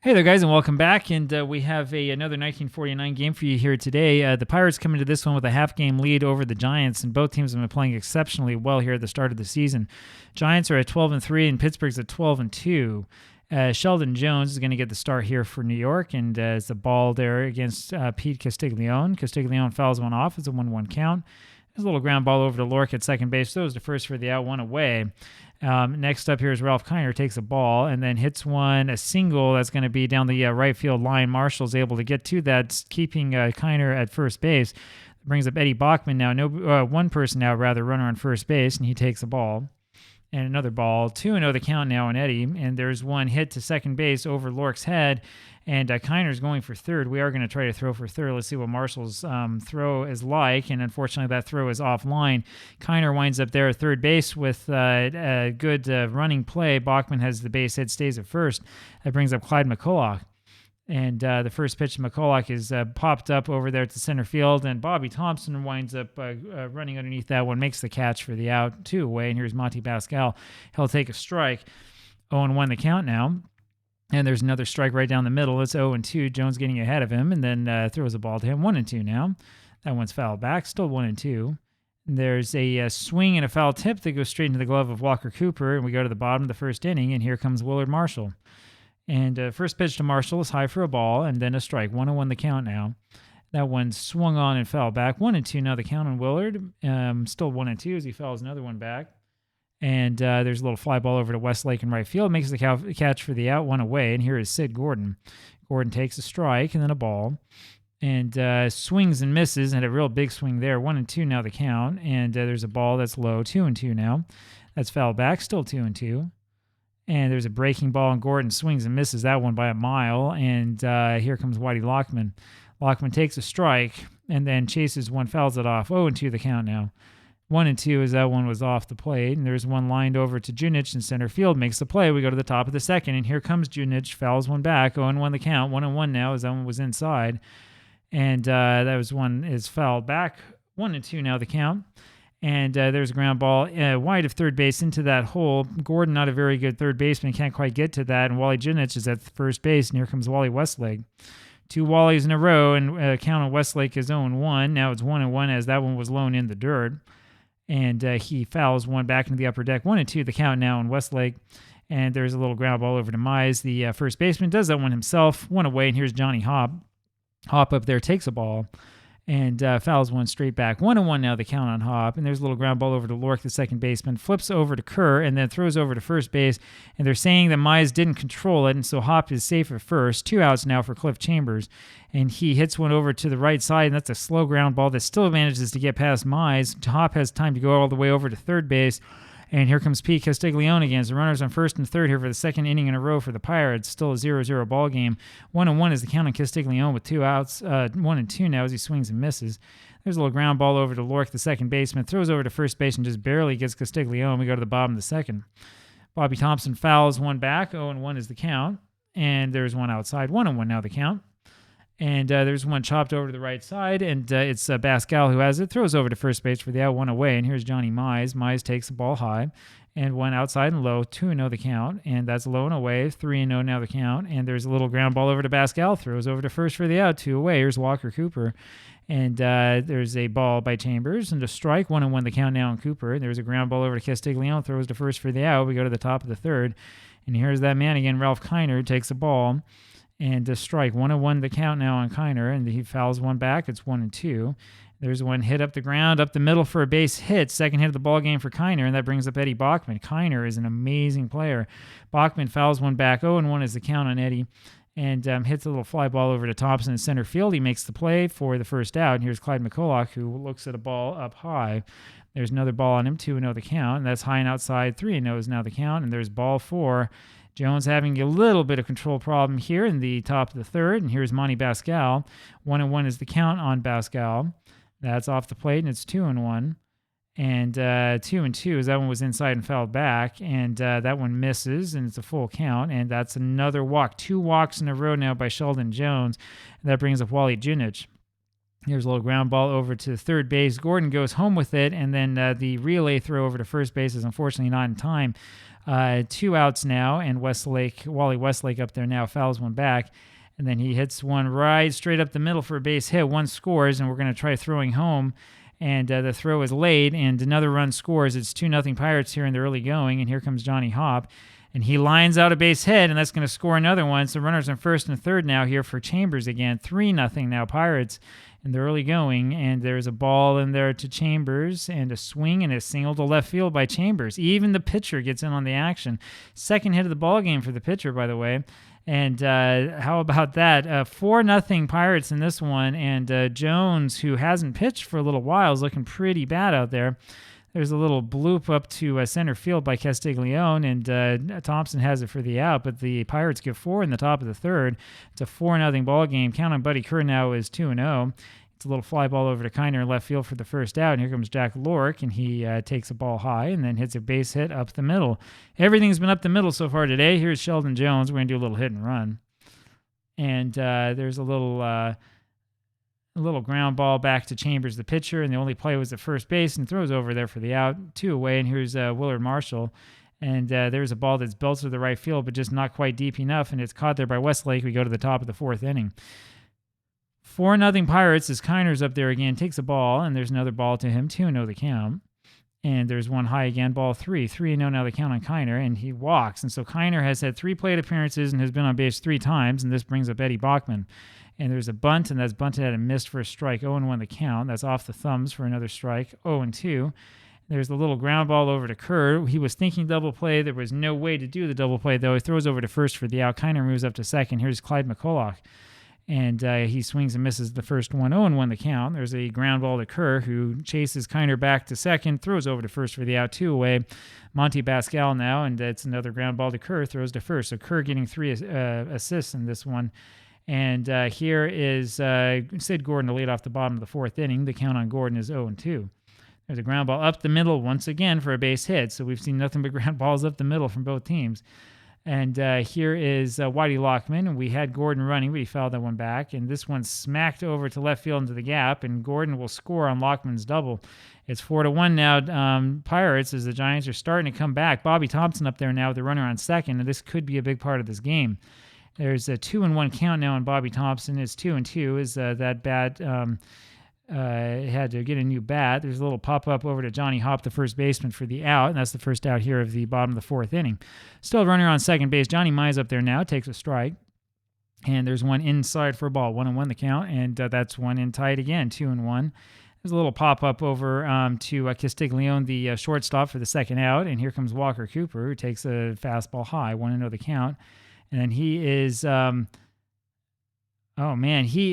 Hey there, guys, and welcome back. And we have another 1949 game for you here today. The Pirates come into this one with a half-game lead over the Giants, and both teams have been playing exceptionally well here at the start of the season. Giants are at 12-3, and Pittsburgh's at 12-2. Sheldon Jones is going to get the start here for New York, and it's the ball there against Pete Castiglione. Castiglione fouls one off. It's a 1-1 count. There's a little ground ball over to Lork at second base. Throws to first for the out, one away. Next up here is Ralph Kiner takes a ball and then hits a single that's going to be down the right field line. Marshall's able to get to that, keeping Kiner at first base. Brings up Eddie Bachman now. One person now, runner on first base, and he takes a ball. And another ball. 2-0 the count now on Eddie. And there's one hit to second base over Lork's head. And Kiner's going for third. We are going to try to throw for third. Let's see what Marshall's throw is like. And unfortunately, that throw is offline. Kiner winds up there at third base with a good running play. Bachman has the base hit, stays at first. That brings up Clyde McCulloch. And the first pitch to McCulloch is popped up over there to center field, and Bobby Thompson winds up running underneath that one, makes the catch for the out, 2 away, and here's Monty Pascal. He'll take a strike. 0-1 the count now. And there's another strike right down the middle. It's 0-2. Jones getting ahead of him, and then throws a ball to him. 1-2 now. That one's fouled back. Still 1-2. There's a swing and a foul tip that goes straight into the glove of Walker Cooper, and we go to the bottom of the first inning, and here comes Willard Marshall. And first pitch to Marshall is high for a ball, and then a strike. 1-1 the count now. That one swung on and fell back. 1-2 now the count on Willard. Still 1-2 as he fouls another one back. And there's a little fly ball over to Westlake in right field. Makes the catch for the out, 1 away. And here is Sid Gordon. Gordon takes a strike and then a ball. And swings and misses, and a real big swing there. 1-2 now the count. And there's a ball that's low. 2-2 now. That's fouled back. Still 2-2. And there's a breaking ball, and Gordon swings and misses that one by a mile. And here comes Whitey Lockman. Lockman takes a strike and then chases one, fouls it off. 0-2 the count now. 1-2 as that one was off the plate. And there's one lined over to Junich in center field, makes the play. We go to the top of the second, and here comes Junich, fouls one back. 0-1 the count. 1-1 now as that one was inside. And that was one is fouled back. 1-2 now the count. And there's a ground ball wide of third base into that hole. Gordon, not a very good third baseman, can't quite get to that. And Wally Junich is at first base, and here comes Wally Westlake. 2 Wallies in a row, and count on Westlake is 0-1. Now it's 1-1 as that one was low in the dirt. And he fouls one back into the upper deck. 1-2 the count now on Westlake. And there's a little ground ball over to Mize. The first baseman does that one himself. 1 away, and here's Johnny Hopp. Hopp up there takes a ball. And fouls one straight back. 1-1 now the count on Hopp. And there's a little ground ball over to Lork, the second baseman. Flips over to Kerr and then throws over to first base. And they're saying that Mize didn't control it, and so Hopp is safe at first. 2 outs now for Cliff Chambers. And he hits one over to the right side, and that's a slow ground ball that still manages to get past Mize. Hopp has time to go all the way over to third base. And here comes Pete Castiglione again. The runners on first and third here for the second inning in a row for the Pirates. Still a 0-0 ball game. 1-1 is the count on Castiglione with 2 outs. 1-2 now as he swings and misses. There's a little ground ball over to Lork, the second baseman. Throws over to first base and just barely gets Castiglione. We go to the bottom of the second. Bobby Thompson fouls one back. 0-1 is the count. And there's one outside. 1-1 now the count. And there's one chopped over to the right side, and it's Pascal who has it. Throws over to first base for the out, 1 away, and here's Johnny Mize. Mize takes the ball high, and one outside and low, 2-0 the count, and that's low and away, 3-0 now the count, and there's a little ground ball over to Pascal. Throws over to first for the out, 2 away. Here's Walker Cooper, and there's a ball by Chambers, and a strike, 1-1 the count now on Cooper. There's a ground ball over to Castiglione. Throws to first for the out. We go to the top of the third, and here's that man again, Ralph Kiner, takes the ball. And a strike. 1-1 the count now on Kiner, and he fouls one back. It's 1-2. There's one hit up the ground, up the middle for a base hit. Second hit of the ball game for Kiner, and that brings up Eddie Bachman. Kiner is an amazing player. Bachman fouls one back. 0-1 is the count on Eddie, and hits a little fly ball over to Thompson in center field. He makes the play for the first out. And here's Clyde McCulloch, who looks at a ball up high. There's another ball on him, 2-0 the count, and that's high and outside. 3-0 is now the count, and there's ball 4. Jones having a little bit of control problem here in the top of the third. And here's Monty Pascal. 1-1 is the count on Pascal. That's off the plate, and it's 2-1. And 2-2 as that one was inside and fouled back. And that one misses, and it's a full count. And that's another walk. 2 walks in a row now by Sheldon Jones. And that brings up Wally Junich. Here's a little ground ball over to third base. Gordon goes home with it, and then the relay throw over to first base is unfortunately not in time. 2 outs now, and Wally Westlake up there now fouls one back. And then he hits one right straight up the middle for a base hit. One scores, and we're going to try throwing home. And the throw is late, and another run scores. It's 2-0 Pirates here in the early going, and here comes Johnny Hopp. And he lines out a base hit, and that's going to score another one. So runners on first and third now here for Chambers again. 3-0 now Pirates in the early going. And there's a ball in there to Chambers, and a swing and a single to left field by Chambers. Even the pitcher gets in on the action. Second hit of the ball game for the pitcher, by the way. And how about that? 4-0 Pirates in this one. And Jones, who hasn't pitched for a little while, is looking pretty bad out there. There's a little bloop up to center field by Castiglione, and Thompson has it for the out, but the Pirates get 4 in the top of the third. It's a 4-0 ball game. Count on Buddy Kerr now is 2-0. It's a little fly ball over to Kiner in left field for the first out, and here comes Jack Lork, and he takes a ball high and then hits a base hit up the middle. Everything's been up the middle so far today. Here's Sheldon Jones. We're going to do a little hit and run. And there's a little ground ball back to Chambers, the pitcher, and the only play was at first base, and throws over there for the out. 2 away, and here's Willard Marshall. And there's a ball that's belted to the right field, but just not quite deep enough, and it's caught there by Westlake. We go to the top of the 4th inning. 4-0 Pirates as Kiner's up there again, takes a ball, and there's another ball to him, 2-0 the count. And there's one high again, ball 3. 3-0 now the count on Kiner, and he walks. And so Kiner has had 3 plate appearances and has been on base 3 times, and this brings up Eddie Bachman. And there's a bunt, and that's bunted at and missed for a strike. 0-1 the count. That's off the thumbs for another strike. 0-2. There's the little ground ball over to Kerr. He was thinking double play. There was no way to do the double play, though. He throws over to first for the out. Kiner moves up to second. Here's Clyde McCulloch. And he swings and misses the first one. 0-1 the count. There's a ground ball to Kerr, who chases Kiner back to second, throws over to first for the out. 2 away. Monty Pascal now, and it's another ground ball to Kerr, throws to first. So Kerr getting 3 assists in this one. And here is Sid Gordon to lead off the bottom of the 4th inning. The count on Gordon is 0-2. There's a ground ball up the middle once again for a base hit. So we've seen nothing but ground balls up the middle from both teams. And here is Whitey Lockman. And we had Gordon running, but he fouled that one back. And this one smacked over to left field into the gap. And Gordon will score on Lockman's double. It's 4-1 now. Pirates, as the Giants are starting to come back. Bobby Thompson up there now with the runner on second. And this could be a big part of this game. There's a 2-1 count now on Bobby Thompson. It's 2-2 as that bat had to get a new bat. There's a little pop-up over to Johnny Hopp, the first baseman, for the out, and that's the first out here of the bottom of the 4th inning. Still a runner on second base. Johnny Mize up there now, takes a strike. And there's one inside for a ball. 1-1 the count, and that's one in tight again, 2-1. There's a little pop-up over to Castiglione, the shortstop, for the second out, and here comes Walker Cooper, who takes a fastball high, 1-0 the count. And then he is, he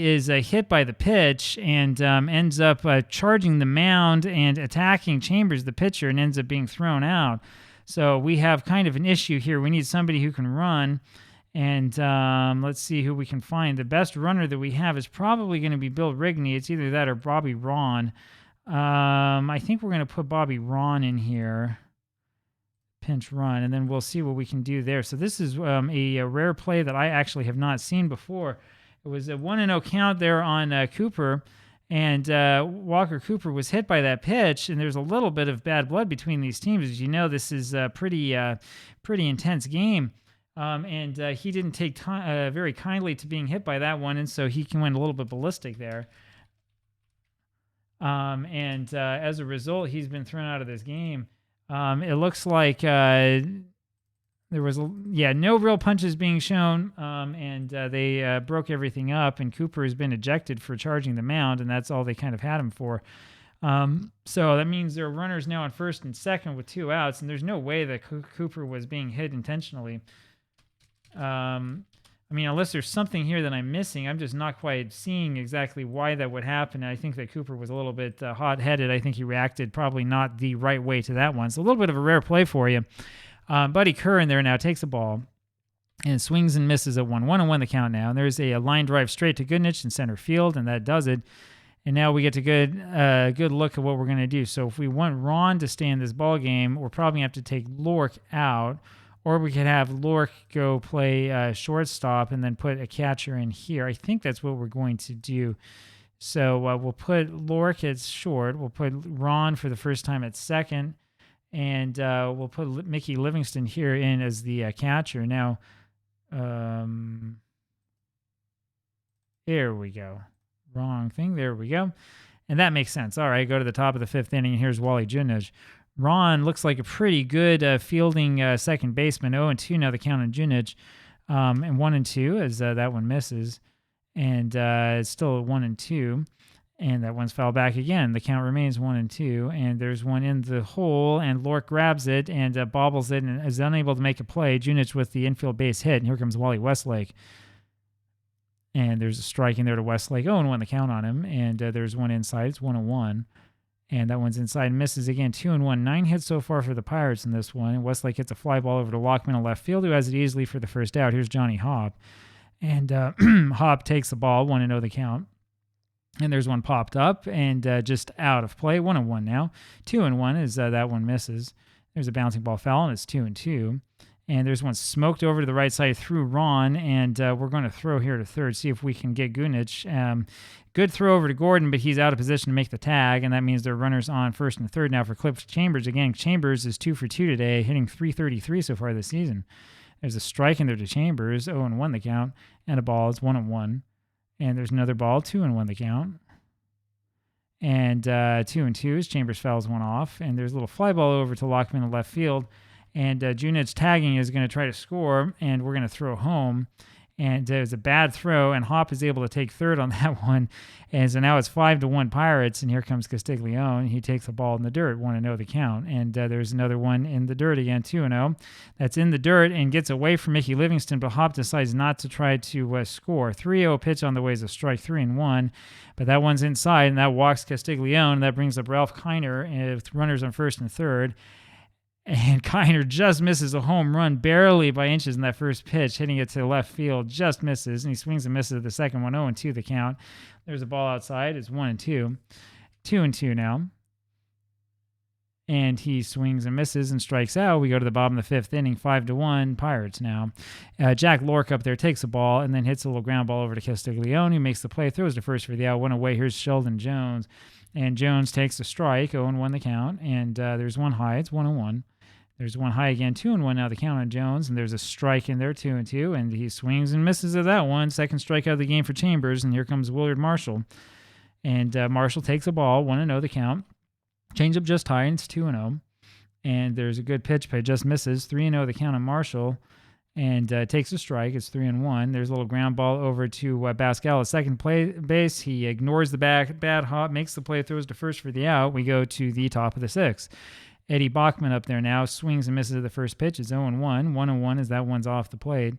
is hit by the pitch and ends up charging the mound and attacking Chambers, the pitcher, and ends up being thrown out. So we have kind of an issue here. We need somebody who can run, and let's see who we can find. The best runner that we have is probably going to be Bill Rigney. It's either that or Bobby Ron. I think we're going to put Bobby Ron in here. Pinch run, and then we'll see what we can do there. So this is a rare play that I actually have not seen before. It was a 1-0 count there on Cooper, and Walker Cooper was hit by that pitch, and there's a little bit of bad blood between these teams. As you know, this is a pretty intense game, and he didn't take very kindly to being hit by that one, and so he went a little bit ballistic there. And as a result, he's been thrown out of this game. It looks like there was no real punches being shown, and they broke everything up, and Cooper has been ejected for charging the mound, and that's all they kind of had him for. So that means there are runners now on first and second with 2 outs, and there's no way that Cooper was being hit intentionally. Unless there's something here that I'm missing, I'm just not quite seeing exactly why that would happen. I think that Cooper was a little bit hot-headed. I think he reacted probably not the right way to that one. So a little bit of a rare play for you. Buddy Kerr in there now takes the ball and swings and misses at 1-1 the count now. And there's a line drive straight to Goodnich in center field, and that does it. And now we get a good look at what we're going to do. So if we want Ron to stay in this ball game, we're probably going to have to take Lork out. Or we could have Lork go play shortstop and then put a catcher in here. I think that's what we're going to do. So we'll put Lork at short. We'll put Ron for the first time at second. And we'll put Mickey Livingston here in as the catcher. Now, there we go. Wrong thing. There we go. And that makes sense. All right, go to the top of the 5th inning, and here's Wally Junich. Ron looks like a pretty good fielding second baseman. 0-2 now the count on Junich. And 1-2 as that one misses. And it's still 1-2. And that one's fouled back again. The count remains 1-2. And there's one in the hole, and Lork grabs it and bobbles it and is unable to make a play. Junich with the infield base hit, and here comes Wally Westlake. And there's a strike in there to Westlake. 0-1 the count on him. And there's one inside. It's 1-1. And that one's inside and misses again. 2-1. 9 hits so far for the Pirates in this one. And Westlake hits a fly ball over to Lockman in left field, who has it easily for the first out. Here's Johnny Hop. And Hop takes the ball. 1-0 the count. And there's one popped up and just out of play. 1-1 now. 2-1 as that one misses. There's a bouncing ball foul, and it's 2-2. And there's one smoked over to the right side through Ron, and we're going to throw here to third, see if we can get Gunich. Good throw over to Gordon, but he's out of position to make the tag, and that means there are runners on first and third now for Cliff Chambers. Again, Chambers is 2 for 2 today, hitting .333 so far this season. There's a strike in there to Chambers, 0-1 the count, and a ball. It's 1-1. And there's another ball, 2-1 the count. And 2-2 as Chambers fouls one off, and there's a little fly ball over to Lockman in left field. And Junich tagging is going to try to score, and we're going to throw home. And it was a bad throw, and Hop is able to take third on that one. And so now it's 5-1 Pirates, and here comes Castiglione. He takes the ball in the dirt, 1-0 the count. And there's another one in the dirt again, 2-0. That's in the dirt and gets away from Mickey Livingston, but Hop decides not to try to score. 3-0 pitch on the way is a strike, 3-1. But that one's inside, and that walks Castiglione. And that brings up Ralph Kiner with runners on first and third. And Kiner just misses a home run barely by inches in that first pitch, hitting it to left field, just misses, and he swings and misses the second one, 0-2 the count. There's a ball outside. It's 1-2. 2-2 now. And he swings and misses and strikes out. We go to the bottom of the 5th inning, 5-1 Pirates now. Jack Lork up there takes the ball and then hits a little ground ball over to Castiglione, who makes the play, throws to first for the out, one away. Here's Sheldon Jones. And Jones takes the strike, 0-1 the count. And there's one high. It's 1-1. There's one high again, 2-1 now the count on Jones, and there's a strike in there, 2-2, and he swings and misses at that one. Second strikeout of the game for Chambers, and here comes Willard Marshall. And Marshall takes a ball, 1-0 the count. Changeup just high, and it's 2-0. And there's a good pitch, but it just misses, 3-0 the count on Marshall, and takes a strike. It's 3-1. There's a little ground ball over to Bascal at second base. He ignores the bad hop, makes the play, throws to first for the out. We go to the top of the 6th. Eddie Bachman up there now swings and misses at the first pitch. It's 0-1. 1-1 as that one's off the plate.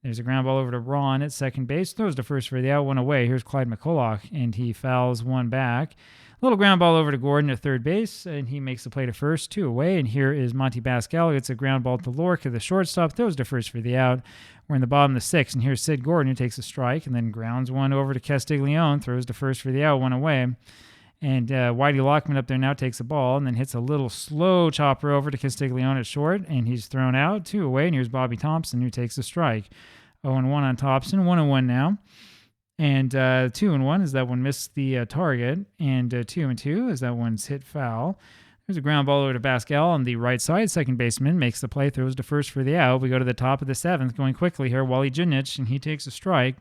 There's a ground ball over to Ron at second base. Throws to first for the out, one away. Here's Clyde McCulloch, and he fouls one back. Little ground ball over to Gordon at third base, and he makes the play to first, 2 away. And here is Monty Bascal. It's a ground ball to Lork at the shortstop. Throws to first for the out. We're in the bottom of the 6th, and here's Sid Gordon, who takes a strike and then grounds one over to Castiglione. Throws to first for the out, one away. And Whitey Lockman up there now takes a ball and then hits a little slow chopper over to Castiglione at short, and he's thrown out, 2 away. And here's Bobby Thompson, who takes a strike. 0-1 on Thompson, 1-1 now. And 2-1 as that one missed the target, and 2-2 as that one's hit foul. There's a ground ball over to Bascal on the right side. Second baseman makes the play, throws to first for the out. We go to the top of the 7th, going quickly here. Wally Junich, and he takes a strike.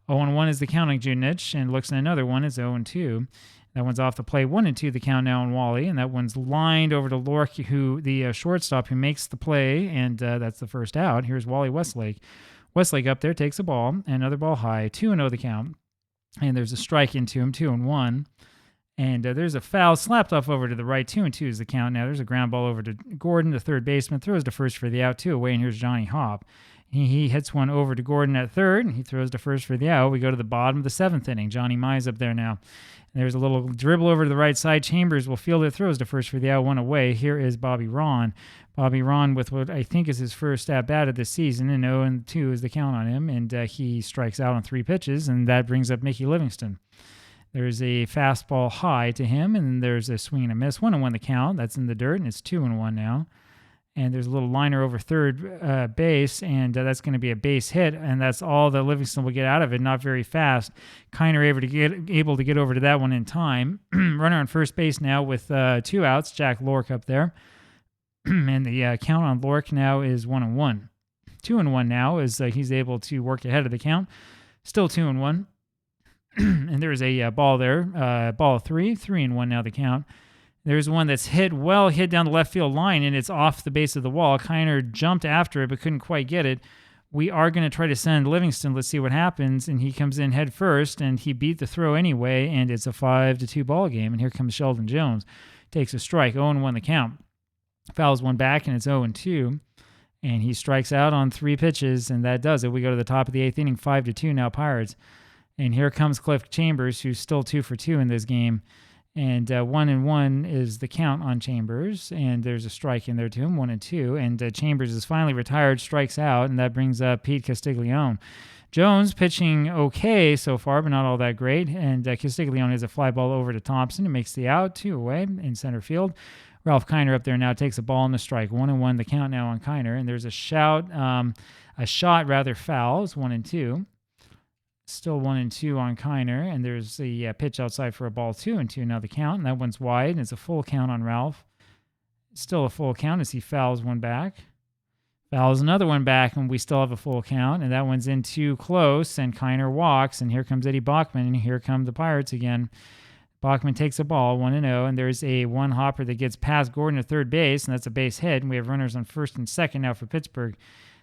0-1 is the counting Junich, and looks at another one. It's 0-2. That one's off the play. 1-2 the count now on Wally, and that one's lined over to Lork, who the shortstop, who makes the play, and that's the first out. Here's Wally Westlake. Westlake up there takes a ball, and another ball high. 2-0 the count, and there's a strike into him, 2-1. And there's a foul slapped off over to the right. 2-2 is the count now. There's a ground ball over to Gordon, the third baseman, throws to first for the out, 2 away, and here's Johnny Hop. He hits one over to Gordon at third, and he throws to first for the out. We go to the bottom of the 7th inning. Johnny Mize up there now. And there's a little dribble over to the right side. Chambers will field it, throws to first for the out, 1 away. Here is Bobby Ron. Bobby Ron with what I think is his first at-bat of the season, and 0-2 is the count on him, and he strikes out on 3 pitches, and that brings up Mickey Livingston. There's a fastball high to him, and there's a swing and a miss. 1-1 the count. That's in the dirt, and it's 2-1 now. And there's a little liner over third base, and that's going to be a base hit, and that's all that Livingston will get out of it. Not very fast. Kiner able to get over to that one in time. Runner on first base now with 2 outs. Jack Lork up there. And the count on Lork now is 1-1. 2-1 now as he's able to work ahead of the count. Still 2-1. And there's a ball there. Ball 3-1 now the count. There's one that's hit down the left field line, and it's off the base of the wall. Kiner jumped after it but couldn't quite get it. We are going to try to send Livingston. Let's see what happens. And he comes in head first, and he beat the throw anyway, and it's a 5-2 ball game. And here comes Sheldon Jones. Takes a strike, 0-1 the count. Fouls one back, and it's 0-2. And he strikes out on 3 pitches, and that does it. We go to the top of the 8th inning, 5-2 now Pirates. And here comes Cliff Chambers, who's still 2 for 2 in this game. And 1-1 is the count on Chambers, and there's a strike in there to him, 1-2. And Chambers is finally retired, strikes out, and that brings up Pete Castiglione. Jones pitching okay so far, but not all that great. And Castiglione has a fly ball over to Thompson. It makes the out, 2 away in center field. Ralph Kiner up there now takes a ball and a strike. 1-1 the count now on Kiner. And there's a shot foul. It's 1-2. Still 1-2 on Kiner, and there's a pitch outside for a ball 2-2 now the count, and that one's wide, and it's a full count on Ralph. Still a full count as he fouls one back. Fouls another one back, and we still have a full count, and that one's in too close, and Kiner walks, and here comes Eddie Bachman, and here come the Pirates again. Bachman takes a ball, 1-0, and there's a one hopper that gets past Gordon to third base, and that's a base hit, and we have runners on first and second now for Pittsburgh.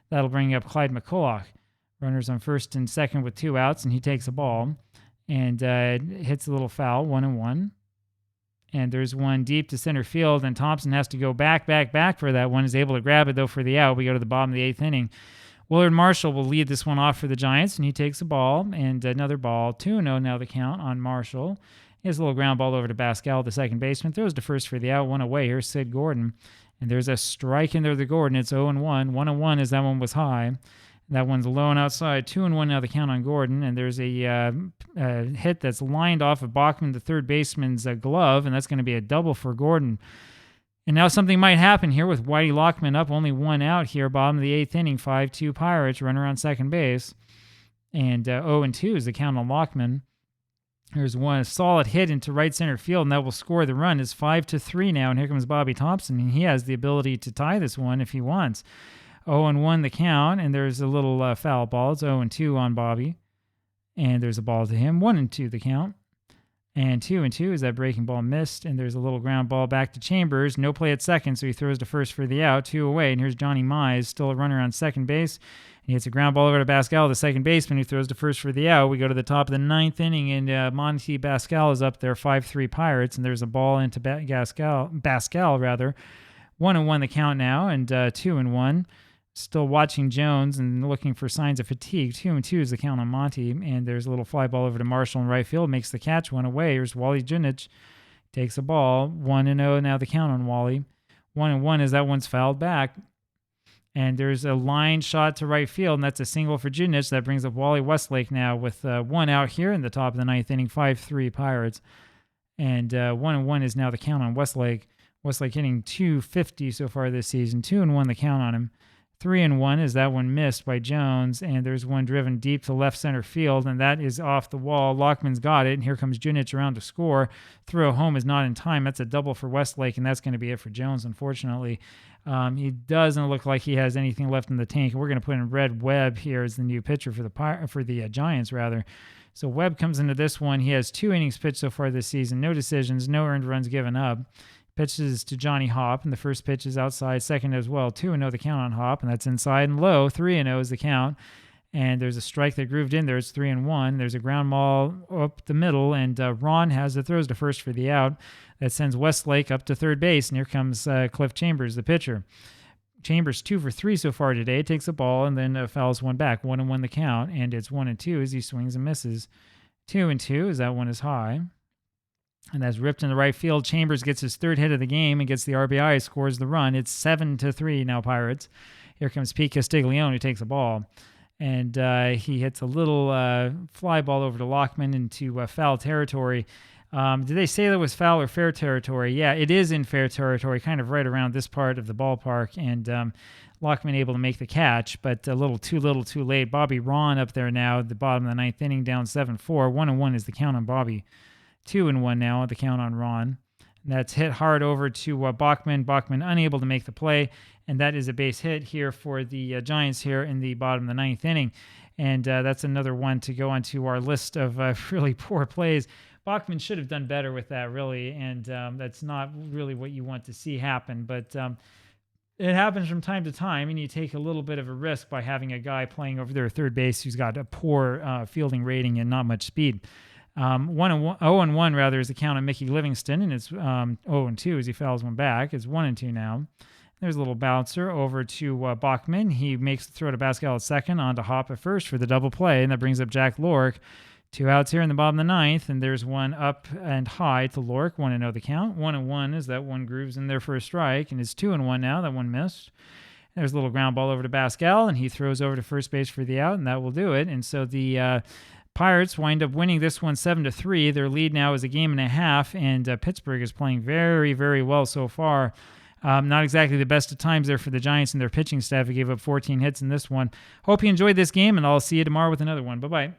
That'll bring up Clyde McCulloch. Runners on first and second with 2 outs, and he takes a ball and hits a little foul, 1-1. And there's one deep to center field, and Thompson has to go back for that one. Is able to grab it, though, for the out. We go to the bottom of the 8th inning. Willard Marshall will lead this one off for the Giants, and he takes a ball and another ball. 2-0 now the count on Marshall. He has a little ground ball over to Pascal, the second baseman. Throws to first for the out, 1 away. Here's Sid Gordon. And there's a strike in there to Gordon. It's 0-1. 1-1 as that one was high. That one's low and outside. 2-1 now the count on Gordon. And there's a hit that's lined off of Bachman, the third baseman's glove, and that's going to be a double for Gordon. And now something might happen here with Whitey Lockman up, only 1 out here, bottom of the 8th inning, 5-2 Pirates, runner on second base. And 0-2 is the count on Lockman. There's one solid hit into right center field, and that will score the run. It's 5-3 now, and here comes Bobby Thompson, and he has the ability to tie this one if he wants. 0-1 the count, and there's a little foul ball. It's 0-2 on Bobby, and there's a ball to him. 1-2 the count, and 2-2 is that breaking ball missed, and there's a little ground ball back to Chambers. No play at second, so he throws to first for the out. 2 away, and here's Johnny Mize, still a runner on second base. And he hits a ground ball over to Pascal, the second baseman, who throws to first for the out. We go to the top of the 9th inning, and Monty Pascal is up there, 5-3 Pirates, and there's a ball into Pascal. 1-1 the count now, and 2-1. Still watching Jones and looking for signs of fatigue. 2-2 is the count on Monty, and there's a little fly ball over to Marshall in right field, makes the catch, 1 away. Here's Wally Junich, takes a ball, 1-0 now the count on Wally. 1-1 as that one's fouled back. And there's a line shot to right field, and that's a single for Junich. That brings up Wally Westlake now with 1 out here in the top of the 9th inning, 5-3 Pirates. And 1-1 is now the count on Westlake. Westlake hitting .250 so far this season, 2-1 the count on him. 3-1 is that one missed by Jones, and there's one driven deep to left center field, and that is off the wall. Lockman's got it, and here comes Junich around to score. Throw home is not in time. That's a double for Westlake, and that's going to be it for Jones, unfortunately. He doesn't look like he has anything left in the tank. We're going to put in Red Webb here as the new pitcher for the Giants, rather. So Webb comes into this one. He has 2 innings pitched so far this season, no decisions, no earned runs given up. Pitches to Johnny Hopp, and the first pitch is outside, second as well. 2-0 the count on Hopp, and that's inside and low. 3-0 is the count, and there's a strike that grooved in there. It's 3-1. There's a ground ball up the middle, and Ron has the throws to first for the out. That sends Westlake up to third base, and here comes Cliff Chambers, the pitcher. Chambers 2 for 3 so far today. Takes a ball and then fouls one back. 1-1 the count, and it's 1-2 as he swings and misses. 2-2 as that one is high. And that's ripped in the right field. Chambers gets his 3rd hit of the game and gets the RBI, scores the run. It's 7-3 now Pirates. Here comes Pete Castiglione, who takes a ball. And he hits a little fly ball over to Lockman into foul territory. Did they say that was foul or fair territory? Yeah, it is in fair territory, kind of right around this part of the ballpark. And Lockman able to make the catch, but a little too late. Bobby Ron up there now at the bottom of the 9th inning, down 7-4. 1-1 is the count on Bobby. 2-1 now at the count on Ron. That's hit hard over to Bachman. Bachman unable to make the play, and that is a base hit here for the Giants here in the bottom of the 9th inning. And that's another one to go onto our list of really poor plays. Bachman should have done better with that, really, and that's not really what you want to see happen. But it happens from time to time, and you take a little bit of a risk by having a guy playing over there at third base who's got a poor fielding rating and not much speed. 0-1 rather is the count on Mickey Livingston, and it's 0-2 as he fouls one back. It's 1-2 now. There's a little bouncer over to Bachman. He makes the throw to Pascal at second, on to Hop at first for the double play, and that brings up Jack Lork. 2 outs here in the bottom of the 9th, and there's one up and high to Lork. 1-0 the count. 1-1 as that one grooves in there for a strike, and it's 2-1 now. That one missed. There's a little ground ball over to Pascal, and he throws over to first base for the out, and that will do it. And so the Pirates wind up winning this one 7-3. Their lead now is a game and a half, and Pittsburgh is playing very, very well so far. Not exactly the best of times there for the Giants and their pitching staff, who gave up 14 hits in this one. Hope you enjoyed this game, and I'll see you tomorrow with another one. Bye-bye.